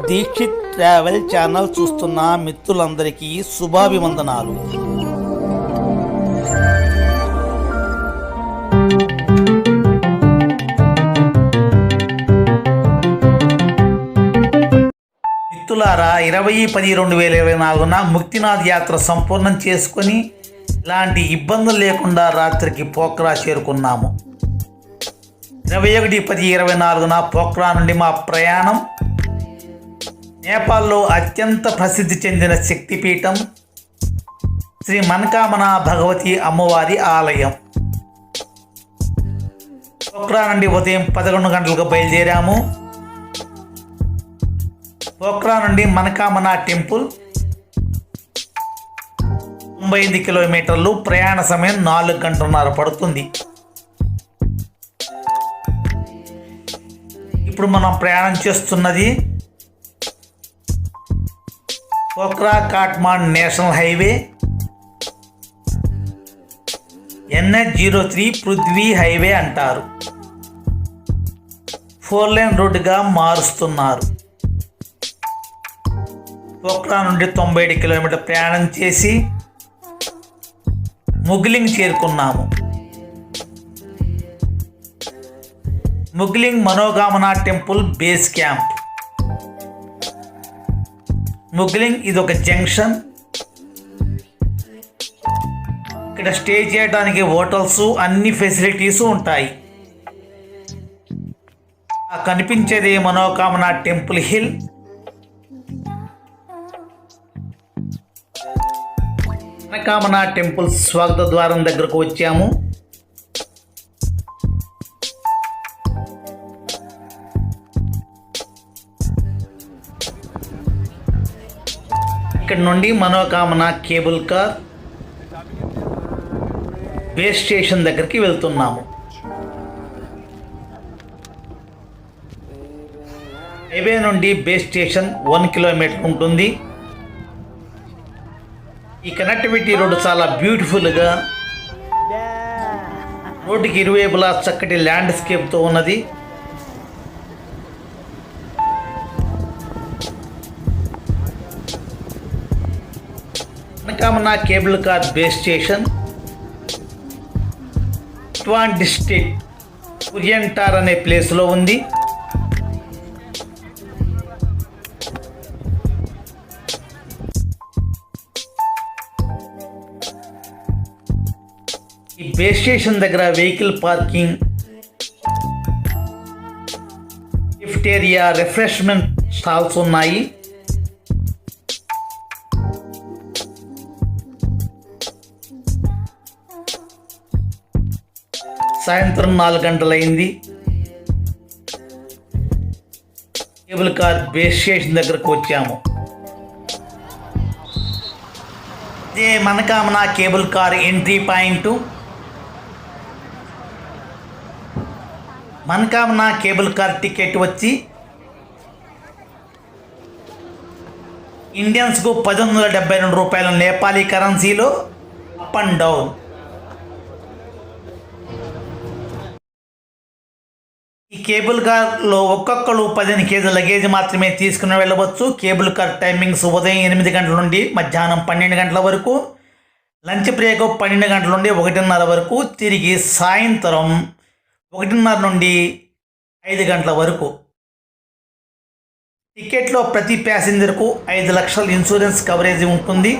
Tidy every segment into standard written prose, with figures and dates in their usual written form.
Dixit travel channel చూస్తున్న మిత్రులందరికీ శుభాభివందనాలు. మిత్రులారా, 20/10/2024 ముక్తినాథ్ యాత్ర సంపూర్ణం చేసుకొని ఇలాంటి ఇబ్బందులు లేకుండా రాత్రికి పోఖ్రా చేరుకున్నాము. 21/10/24 పోఖ్రా నుండి మా ప్రయాణం నేపాల్లో అత్యంత ప్రసిద్ధి చెందిన శక్తిపీఠం శ్రీ మనకామనా భగవతి అమ్మవారి ఆలయం. పోఖ్రా నుండి ఉదయం 11 గంటలకు బయలుదేరాము. పోఖ్రా నుండి మనకామనా టెంపుల్ 95 కిలోమీటర్లు. ప్రయాణ సమయం 4 గంటలన్నర పడుతుంది. ఇప్పుడు మనం ప్రయాణం చేస్తున్నది Pokhara Kathmandu national highway, NH-03 Prithvi highway అంటారు. 4 లేన్ రోడ్డుగా మారుస్తున్నారు. పోఖ్రా నుండి 97 కిలోమీటర్ ప్రయాణం చేసి ముగ్లింగ్ చేరుకున్నాము. ముగ్లింగ్ మనోకామనా టెంపుల్ బేస్ క్యాంప్. ముగ్లింగ్ ఇది ఒక జంక్షన్. ఇక్కడ స్టే చేయడానికి హోటల్స్, అన్ని ఫెసిలిటీస్ ఉంటాయి. కనిపించేది మనోకామనా టెంపుల్ హిల్. మనోకామనా టెంపుల్ స్వాగత ద్వారం దగ్గరకు వచ్చాము. ఇక్కడ నుండి మనోకామనా కేబుల్ కార్ బేస్ స్టేషన్ దగ్గరికి వెళ్తున్నాము. హైవే నుండి బేస్ స్టేషన్ 1 కిలోమీటర్ ఉంటుంది. ఈ కనెక్టివిటీ రోడ్డు చాలా బ్యూటిఫుల్గా, రోడ్డుకి ఇరువైపులా చక్కటి ల్యాండ్స్కేప్తో ఉన్నది. Manakamana cable car base station Chitwan district Kurintar అనే ప్లేస్లో ఉంది. ఈ బేస్ స్టేషన్ దగ్గర vehicle parking, gift area, refreshment stalls ఉన్నాయి. సాయంత్రం 4 గంటలైంది. కేబుల్ కార్ బేస్ స్టేషన్ దగ్గరకు వచ్చాము. ఇదే Manakamana cable car entry point. Manakamana cable car ticket వచ్చి ఇండియన్స్కు 1172 రూపాయలు నేపాలీ కరెన్సీలో అప్ అండ్ డౌన్. ఈ కేబుల్ కార్లో ఒక్కొక్కరు 15 కేజీల లగేజ్ మాత్రమే తీసుకుని వెళ్ళవచ్చు. కేబుల్ కార్ టైమింగ్స్ ఉదయం 8 గంటల నుండి మధ్యాహ్నం 12 గంటల వరకు, లంచ్ బ్రేక్ 12 గంటల నుండి 1:30 వరకు, తిరిగి సాయంత్రం 1:30 నుండి 5 గంటల వరకు. టికెట్లో ప్రతి ప్యాసింజర్కు 5 లక్షల ఇన్సూరెన్స్ కవరేజ్ ఉంటుంది.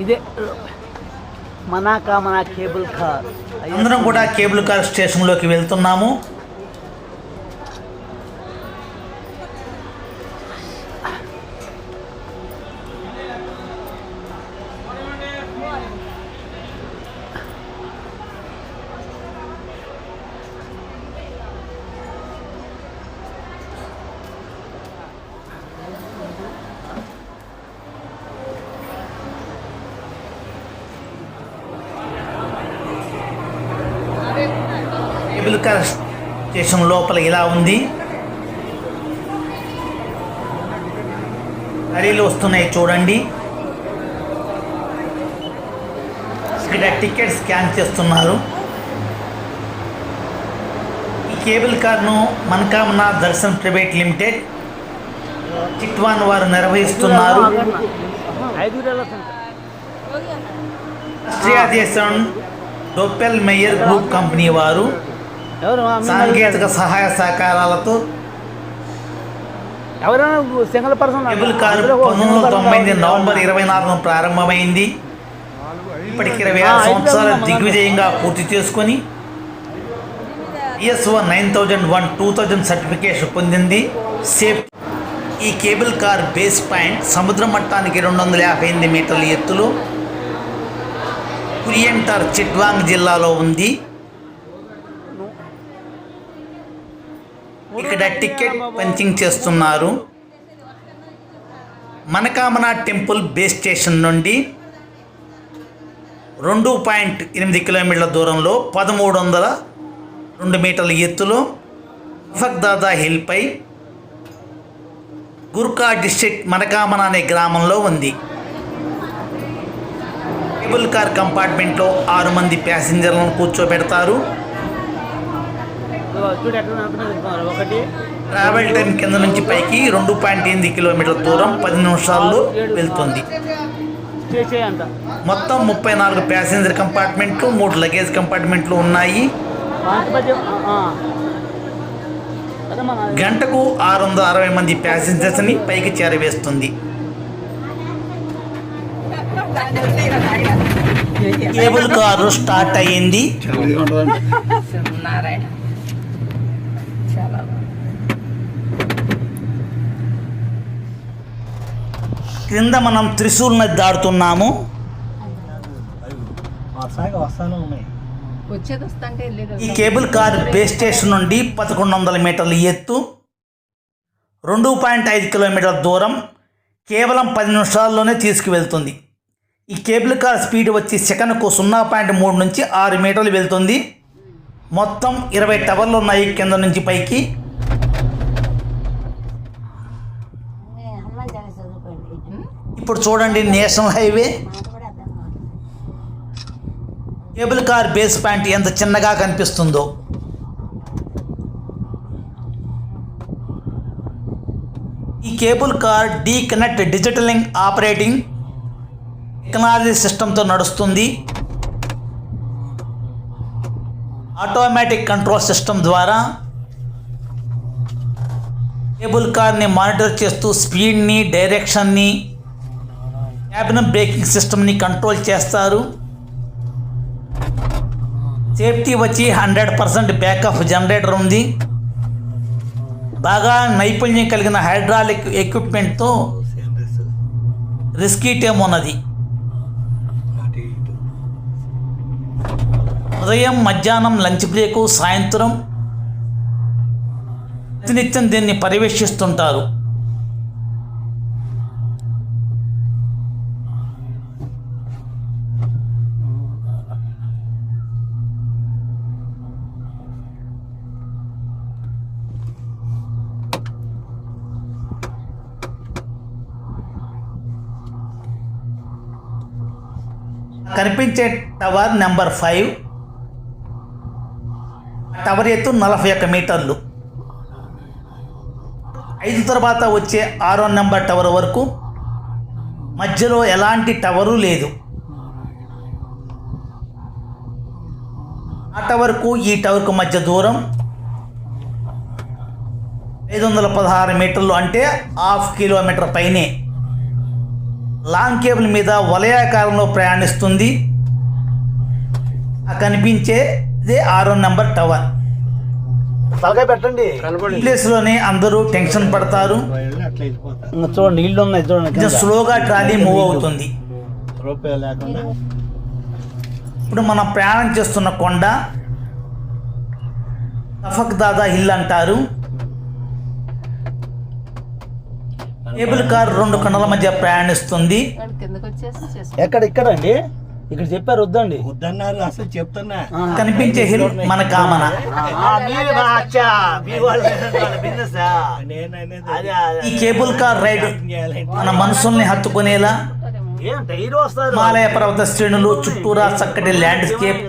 ఇదే మనకామనా కేబుల్ కార్. అందరం కూడా కేబుల్ కార్ స్టేషన్లోకి వెళ్తున్నాము. కేబుల్ కార్ స్టేషన్ లోపల ఇలా ఉంది. గాడీలు వస్తున్నాయి చూడండి. ఇక్కడ టికెట్ స్కాన్ చేస్తున్నారు. కేబుల్ కార్ను మనకామనా దర్శన్ ప్రైవేట్ లిమిటెడ్ చిట్వాన్ వారు నిర్వహిస్తున్నారు. ఆస్ట్రియా దేశం డోపెల్ మేయర్ గ్రూప్ కంపెనీ వారు సాంకేతిక సహాయ సహకారాలతో కేబుల్ కార్ 1998 నవంబర్ 24 ప్రారంభమైంది. ఇప్పటికి 26 సంవత్సరాలు దిగ్విజయంగా పూర్తి చేసుకొని ISO 9001 2000 సర్టిఫికేషన్ పొందింది. సేఫ్ ఈ కేబుల్ కార్ బేస్ పాయింట్ సముద్ర మట్టానికి 258 మీటర్ల ఎత్తులో కురియంటర్ చిట్వాంగ్ జిల్లాలో ఉంది. ఇక్కడ టికెట్ పంచింగ్ చేస్తున్నారు. మనకామన టెంపుల్ బేస్ స్టేషన్ నుండి 2.8 కిలోమీటర్ల దూరంలో 1302 మీటర్ల ఎత్తులో ఫక్దాదా హిల్పై గుర్కా డిస్ట్రిక్ట్ మనకామన అనే గ్రామంలో ఉంది. కేబుల్ కార్ కంపార్ట్మెంట్లో 6 మంది ప్యాసింజర్లను కూర్చోబెడతారు. ట్రావెల్ టైం కింద నుంచి పైకి 2.8 కిలోమీటర్ల దూరం 10 నిమిషాల్లో వెళ్తుంది. మొత్తం 34 ప్యాసింజర్ కంపార్ట్మెంట్లు, 3 లగేజ్ కంపార్ట్మెంట్లు ఉన్నాయి. గంటకు 660 మంది ప్యాసింజర్స్ని పైకి చేరవేస్తుంది. కేబుల్ కారు స్టార్ట్ అయ్యింది. క్రింద మనం త్రిశూల్ నది దాడుతున్నాము. ఈ కేబుల్ కార్ బేస్ స్టేషన్ నుండి 1100 మీటర్ల ఎత్తు, 2.5 కిలోమీటర్ల దూరం కేవలం 10 నిమిషాల్లోనే తీసుకువెళ్తుంది. ఈ కేబుల్ కార్ స్పీడ్ వచ్చి సెకనుకు 0.3 నుంచి 6 మీటర్లు వెళ్తుంది. మొత్తం 20 టవర్లు ఉన్నాయి కింద నుంచి పైకి. ఇప్పుడు చూడండి national highway. Cable car base point ఎంత చిన్నగా కనిపిస్తుందో. ఈ కేబుల్ కార్ డీ కనెక్ట్ డిజిటలింగ్ ఆపరేటింగ్ టెక్నాలజీ సిస్టంతో నడుస్తుంది. ఆటోమేటిక్ కంట్రోల్ సిస్టమ్ ద్వారా కేబుల్ కార్ని మానిటర్ చేస్తూ స్పీడ్ని, డైరెక్షన్ని, క్యాబిన్ బ్రేకింగ్ సిస్టమ్ని కంట్రోల్ చేస్తారు. సేఫ్టీ వచ్చి 100% బ్యాకప్ జనరేటర్ ఉంది. బాగా నైపుణ్యం కలిగిన హైడ్రాలిక్ ఎక్విప్మెంట్తో రిస్కీ టైం ఉన్నది. ఉదయం, మధ్యాహ్నం లంచ్ బ్రేకు, సాయంత్రం ప్రతినిత్యం దీన్ని పర్యవేక్షిస్తుంటారు. కనిపించే టవర్ నెంబర్ 5. టవర్ ఎత్తు 41 మీటర్లు. 5 తర్వాత వచ్చే 6వ నెంబర్ టవర్ వరకు మధ్యలో ఎలాంటి టవరు లేదు. ఆ టవర్కు ఈ టవర్కు మధ్య దూరం 516 మీటర్లు, అంటే 1/2 కిలోమీటర్ పైనే. లాంగ్ కేబుల్ మీద వలయాకారంలో ప్రయాణిస్తుంది. ఆ కనిపించేదే 6వ నెంబర్ టవర్. తలకాయ పెట్టండి. ప్లేస్లోనే అందరూ టెన్షన్ పడతారు. చూడండి, నీళ్ళు ఉన్నాయి చూడండి. స్లోగా ట్రాలీ మూవ్ అవుతుంది. ఇప్పుడు మనం ప్రయాణం చేస్తున్న కొండ ఫక్దాదా హిల్ అంటారు. కేబుల్ కార్ 2 కొండల మధ్య ప్రయాణిస్తుంది. ఇక్కడ అండి, ఇక్కడ చెప్పారు వద్దండి, వద్దన్నారు. అసలు చెప్తున్నా కనిపించే హిల్ మనకామన. ఈ కేబుల్ కార్ రైడ్ మన మనసుల్ని హత్తుకునేలా హిమాలయ పర్వత శ్రేణులు చుట్టూరా చక్కటి ల్యాండ్స్కేప్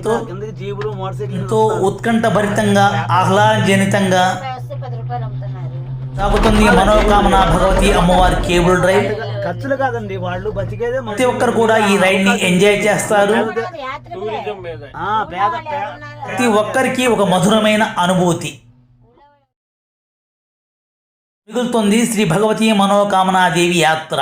తో ఉత్కంఠ భరితంగా, ఆహ్లాదజనితంగా సాగుతుంది మనోకామన భగవతి అమ్మవారి కేబుల్ డ్రైవ్. ఖర్చులు కాదండి, వాళ్ళు బతికేదే ప్రతి ఒక్కరు కూడా ఈ రైడ్ ని ఎంజాయ్ చేస్తారు. ప్రతి ఒక్కరికి ఒక మధురమైన అనుభూతి మిగులుతుంది శ్రీ భగవతి మనోకామనాదేవి యాత్ర.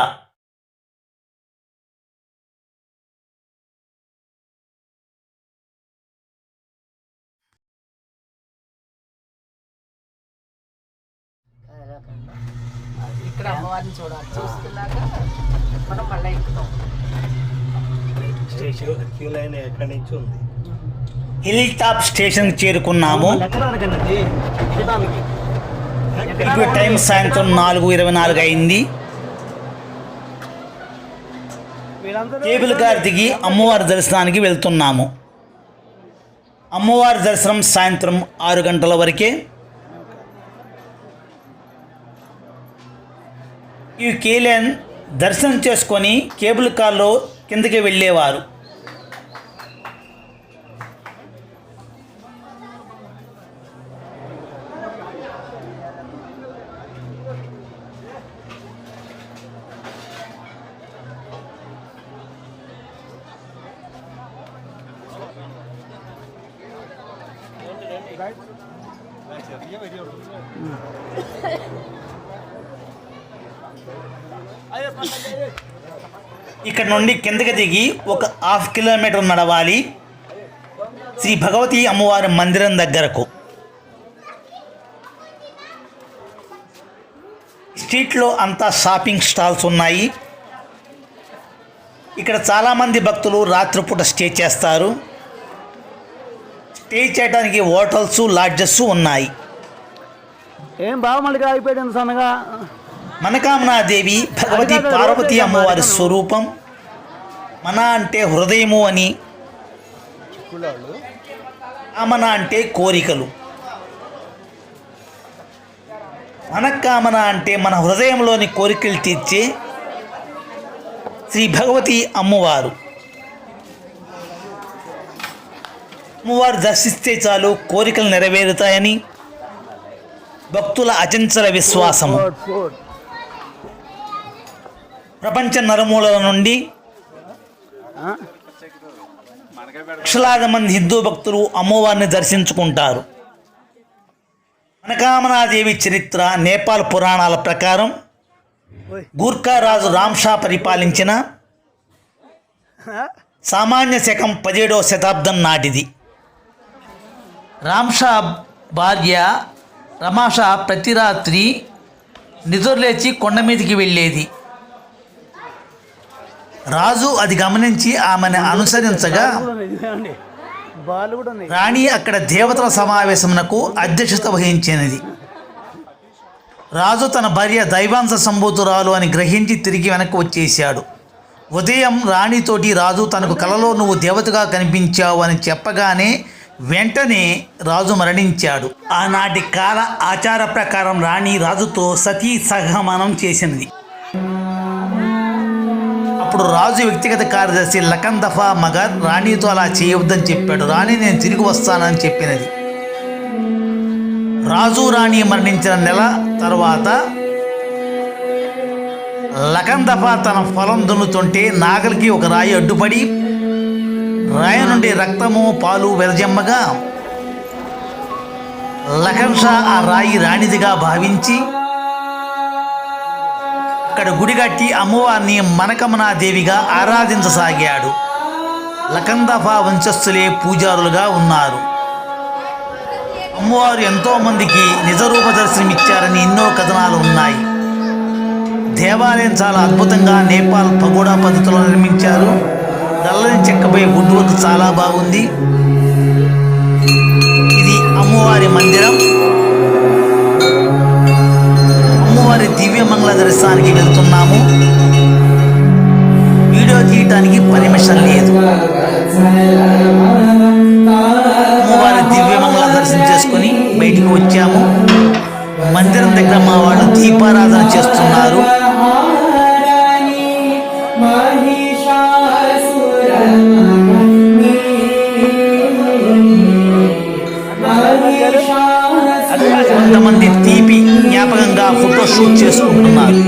ఇక్కడ అమ్మవారిని చూడాలి, చూసుకున్నాక మనం మళ్ళీ ఎక్కుతాం. హిల్ టాప్ స్టేషన్ చేరుకున్నాము. ఇప్పుడు టైం సాయంత్రం 4:24 అయింది. కేబుల్ కార్ దిగి అమ్మవారి దర్శనానికి వెళ్తున్నాము. అమ్మవారి దర్శనం సాయంత్రం 6 గంటల వరకే. ఈ కేలెన్ దర్శనం చేసుకొని కేబుల్ కార్లో కిందకి వెళ్ళేవారు. ఇక్కడ నుండి కిందకి దిగి ఒక 1/2 కిలోమీటర్ నడవాలి శ్రీ భగవతి అమ్మవారి మందిరం దగ్గరకు. స్ట్రీట్లో అంతా షాపింగ్ స్టాల్స్ ఉన్నాయి. ఇక్కడ చాలామంది భక్తులు రాత్రిపూట స్టే చేస్తారు. స్టే చేయడానికి హోటల్స్, లాడ్జెస్ ఉన్నాయి. ఏం బాగా మళ్ళీ అయిపోయాడు సన్నగా. మనకామనాదేవి భగవతి పార్వతీ అమ్మవారి స్వరూపం. మన అంటే హృదయము అని, కామన అంటే కోరికలు. మనకామన అంటే మన హృదయంలోని కోరికలు తీర్చే శ్రీ భగవతి అమ్మవారు. అమ్మవారు దర్శిస్తే చాలు కోరికలు నెరవేరుతాయని భక్తుల అచంచల విశ్వాసము. ప్రపంచ నలుమూలల నుండి లక్షలాది మంది హిందూ భక్తులు అమ్మవారిని దర్శించుకుంటారు. మనకామనాదేవి చరిత్ర నేపాల్ పురాణాల ప్రకారం గూర్ఖా రాజు రామ్షా పరిపాలించిన సామాన్య శకం 17వ శతాబ్దం నాటిది. రామ్షా భార్య రమాషా ప్రతి రాత్రి నిద్రలేచి కొండ మీదకి వెళ్ళేది. రాజు అది గమనించి ఆమెను అనుసరించగా రాణి అక్కడ దేవతల సమావేశమునకు అధ్యక్షత వహించినది. రాజు తన భార్య దైవాంశ సంభూతురాలు అని గ్రహించి తిరిగి వెనక్కి వచ్చేశాడు. ఉదయం రాణితోటి రాజు తనకు కలలో నువ్వు దేవతగా కనిపించావు అని చెప్పగానే వెంటనే రాజు మరణించాడు. ఆనాటి కాల ఆచార ప్రకారం రాణి రాజుతో సతీ సహగమనం చేసినది. అప్పుడు రాజు వ్యక్తిగత కార్యదర్శి లఖన్ దఫా మగర్ రాణితో అలా చేయవద్దని చెప్పాడు. రాణి నేను తిరిగి వస్తానని చెప్పినది. రాజు రాణి మరణించిన నెల తర్వాత లఖన్ దఫా తన పొలం దున్నుతుంటే నాగలికి ఒక రాయి అడ్డుపడి రాయి నుండి రక్తము పాలు వెదజమ్మగా లఖన్ షా ఆ రాయి రాణిదిగా భావించి అక్కడ గుడి కట్టి అమ్మవారిని మనకమనాదేవిగా ఆరాధించసాగాడు. లఖన్ దఫా వంశస్థులే పూజారులుగా ఉన్నారు. అమ్మవారు ఎంతోమందికి నిజరూప దర్శనమిచ్చారని ఎన్నో కథనాలు ఉన్నాయి. దేవాలయం చాలా అద్భుతంగా నేపాల్ పగోడా పద్ధతిలో నిర్మించారు. నల్లని చెక్కపై వుడ్ వర్క్ చాలా బాగుంది. ఇది అమ్మవారి మందిరం. అమ్మవారి దివ్యమంగళ దర్శనానికి వెళ్తున్నాము. వీడియో తీయటానికి పర్మిషన్ లేదు. అమ్మవారి దివ్యమంగళ దర్శనం చేసుకొని బయటికి వచ్చాము. మందిరం దగ్గర మా వాళ్ళు దీపారాధన చేస్తున్నారు. కొంతమంది తీపి జ్ఞాపకంగా ఫోటో షూట్ చేసుకుంటున్నారు.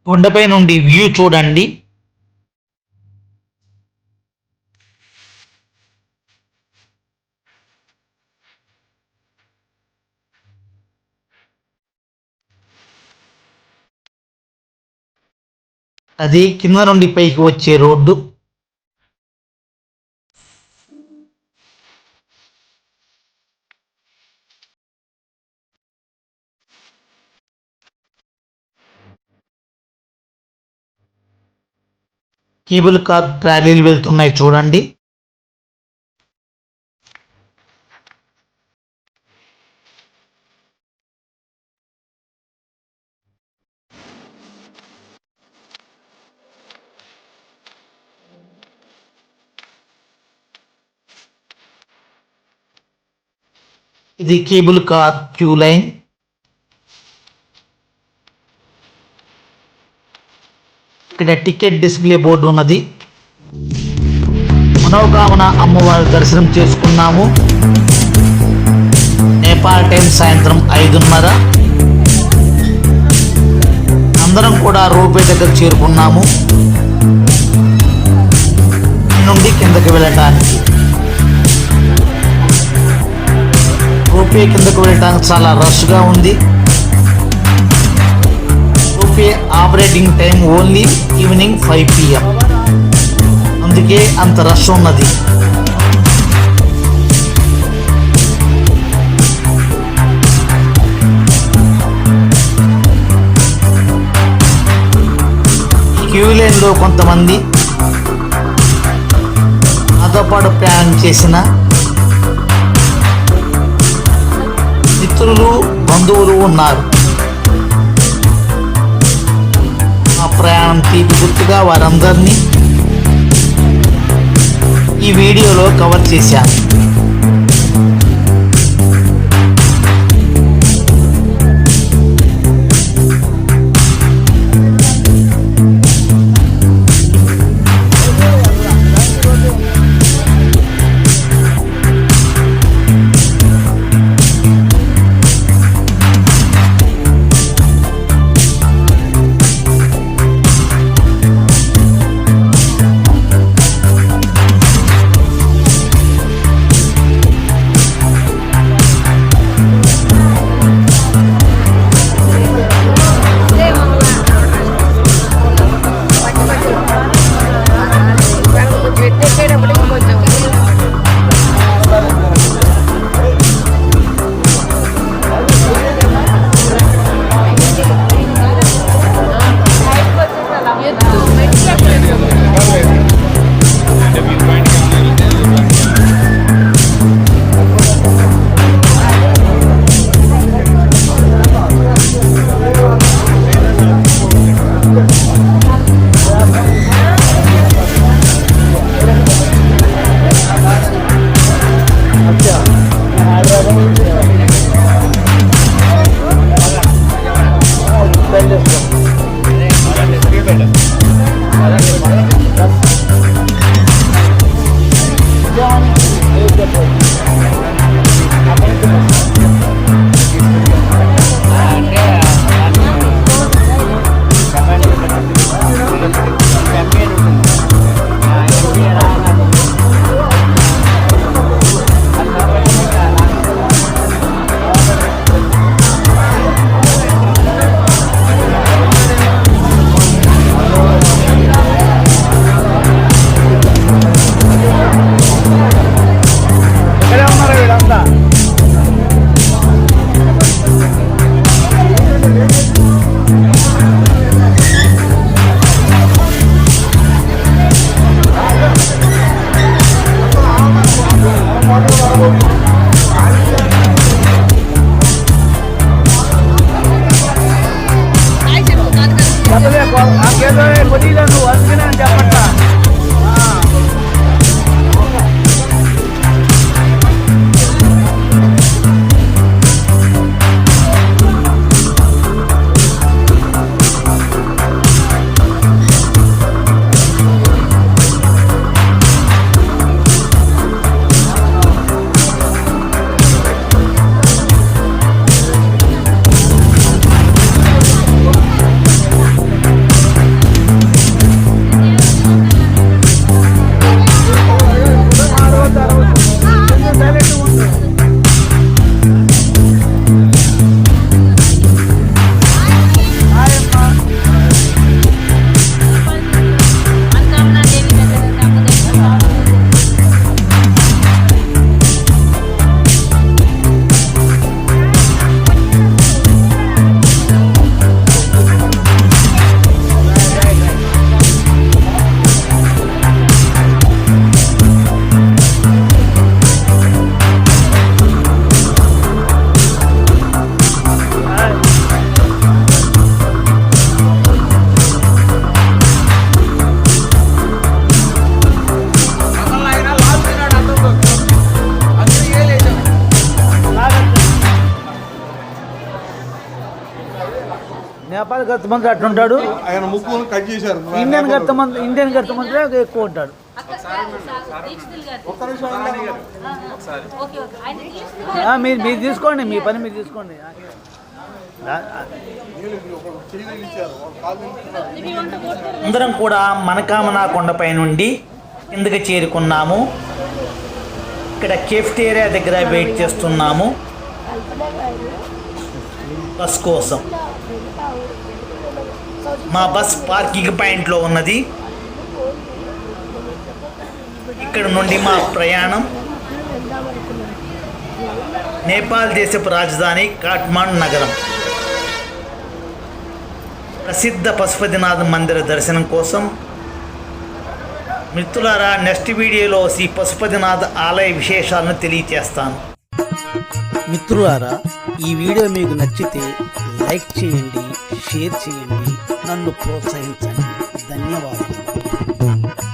కొండపై నుండి వ్యూ చూడండి. అది కింద నుండి పైకి వచ్చే రోడ్డు. కేబుల్ కార్ ట్రాలీలు వెళ్తున్నాయి చూడండి. ఇది కేబుల్ కార్ క్యూ లైన్. ఇక్కడ టికెట్ డిస్ప్లే బోర్డు ఉన్నది. మనోకామన అమ్మవారి దర్శనం చేసుకున్నాము. నేపాల్ టైం సాయంత్రం 5:30. అందరం కూడా రోపే దగ్గర చేరుకున్నాము. నుండి కిందకి వెళ్ళటానికి రోపే కిందకు వెళ్ళటానికి చాలా రష్గా ఉంది. రోపే operating time only evening 5 PM. అందుకే అంత రష్ ఉన్నది. క్యూ లైన్లో కొంతమంది నాతో పాటు ప్రయాణం చేసిన మిత్రులు, బంధువులు ఉన్నారు. మా ప్రయాణం తీపి గుర్తుగా వారందరినీ ఈ వీడియోలో కవర్ చేశాను. కొద్దిగా నువ్వు అందుకనే చెప్పట్లా. నేపాల్ గర్తమంత్రి అట్లుంటాడు, ఆయన ముక్కు కట్ చేశారు. ఇండియన్ గర్తమంత్రి ఎక్కువ ఉంటాడు. మీరు తీసుకోండి, మీ పని మీరు తీసుకోండి. అందరం కూడా మనకామనా కొండపై నుండి కిందకి చేరుకున్నాము. ఇక్కడ కేఫ్టేరియా దగ్గర వెయిట్ చేస్తున్నాము బస్ కోసం. మా బస్ పార్కింగ్ పాయింట్లో ఉన్నది. ఇక్కడ నుండి మా ప్రయాణం నేపాల్ దేశపు రాజధాని కాఠ్మండు నగరం. ప్రసిద్ధ పశుపతినాథ్ మందిర దర్శనం కోసం. మిత్రులారా, నెక్స్ట్ వీడియోలో ఈ పశుపతినాథ్ ఆలయ విశేషాలను తెలియచేస్తాను. మిత్రులారా, ఈ వీడియో మీకు నచ్చితే లైక్ చేయండి, షేర్ చేయండి, నన్ను ప్రోత్సహించండి. ధన్యవాదాలు.